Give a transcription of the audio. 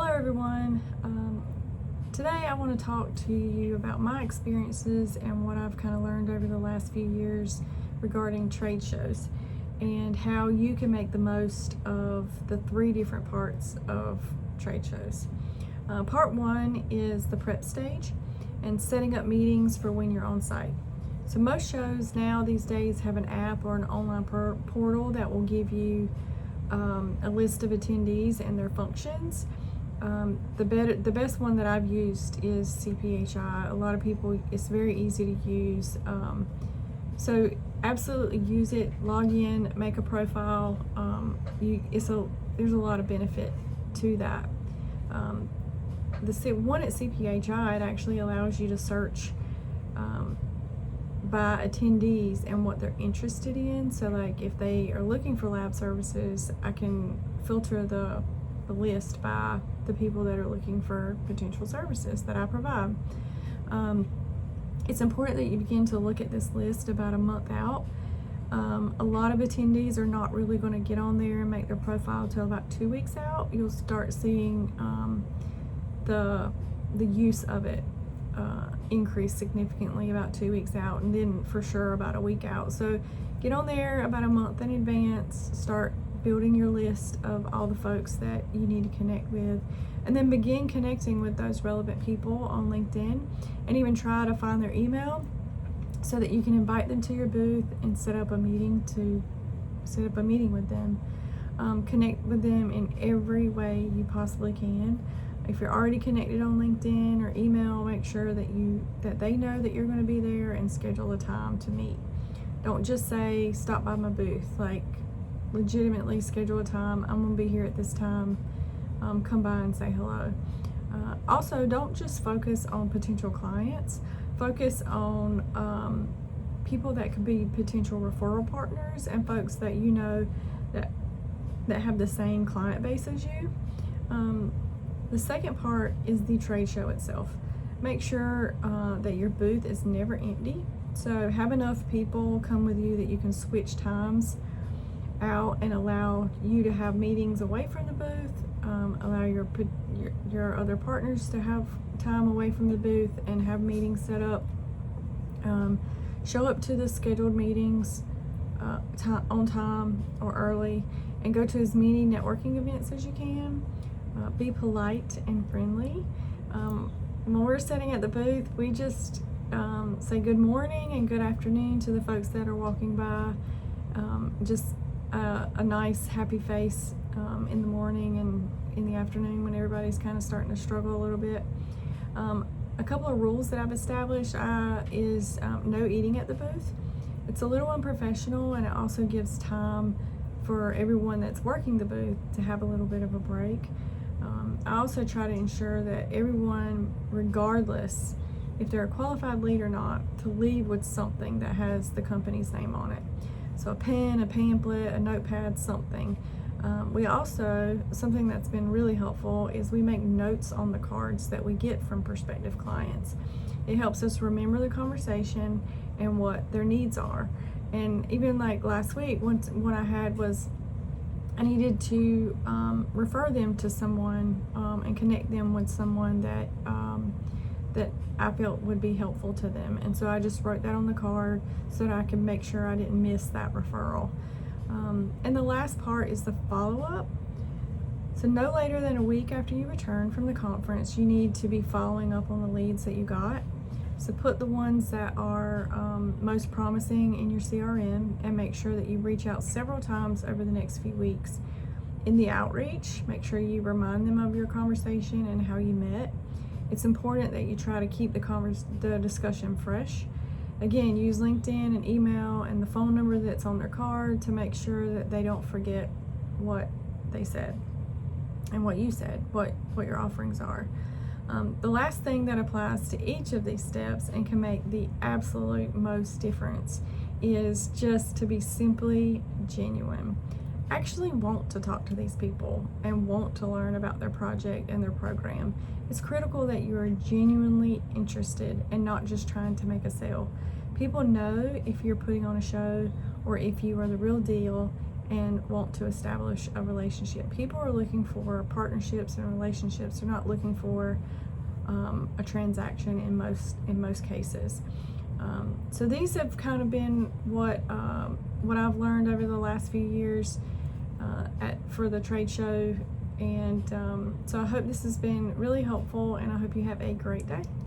Hello everyone. Today I want to talk to you about my experiences and what I've kind of learned over the last few years regarding trade shows and how you can make the most of the three different parts of trade shows. Part one is the prep stage and setting up meetings for when you're on site. So most shows now these days have an app or an online portal that will give you a list of attendees and their functions. The best one that I've used is CPHI. A lot of people, it's very easy to use. So absolutely use it, log in, make a profile. There's a lot of benefit to that. The one at CPHI, it actually allows you to search by attendees and what they're interested in. So like if they are looking for lab services, I can filter the list by the people that are looking for potential services that I provide. It's important that you begin to look at this list about a month out. A lot of attendees are not really going to get on there and make their profile till about 2 weeks out. You'll start seeing the use of it increase significantly about 2 weeks out, and then for sure about a week out. So get on there about a month in advance, start building your list of all the folks that you need to connect with, and then begin connecting with those relevant people on LinkedIn, and even try to find their email so that you can invite them to your booth and set up a meeting with them. Connect with them in every way you possibly can. If you're already connected on LinkedIn or email, make sure that they know that you're going to be there and schedule a time to meet. Don't just say stop by my booth. Like, legitimately schedule a time. I'm going to be here at this time. Come by and say hello. Also, don't just focus on potential clients. Focus on people that could be potential referral partners and folks that you know that have the same client base as you. The second part is the trade show itself. Make sure that your booth is never empty. So have enough people come with you that you can switch times out and allow you to have meetings away from the booth, allow your other partners to have time away from the booth and have meetings set up. Show up to the scheduled meetings on time or early, and go to as many networking events as you can. Be polite and friendly. When we're sitting at the booth, we just say good morning and good afternoon to the folks that are walking by. Just a nice happy face in the morning and in the afternoon when everybody's kind of starting to struggle a little bit. A couple of rules that I've established is no eating at the booth. It's a little unprofessional, and it also gives time for everyone that's working the booth to have a little bit of a break. I also try to ensure that everyone, regardless if they're a qualified lead or not, to leave with something that has the company's name on it. So a pen, a pamphlet, a notepad, something. We also, something that's been really helpful is we make notes on the cards that we get from prospective clients. It helps us remember the conversation and what their needs are. And even like last week, what I had was I needed to refer them to someone and connect them with someone that I felt would be helpful to them. And so I just wrote that on the card so that I could make sure I didn't miss that referral. And the last part is the follow-up. So no later than a week after you return from the conference, you need to be following up on the leads that you got. So put the ones that are most promising in your CRM and make sure that you reach out several times over the next few weeks. In the outreach, make sure you remind them of your conversation and how you met. It's important that you try to keep the discussion fresh. Again, use LinkedIn and email and the phone number that's on their card to make sure that they don't forget what they said and what you said, what your offerings are. The last thing that applies to each of these steps and can make the absolute most difference is just to be simply genuine. Actually want to talk to these people and want to learn about their project and their program. It's critical that you are genuinely interested and not just trying to make a sale. People know if you're putting on a show or if you are the real deal, and want to establish a relationship. People are looking for partnerships and relationships. They're not looking for a transaction in most cases. So these have kind of been what I've learned over the last few years for the trade show, and so I hope this has been really helpful, and I hope you have a great day.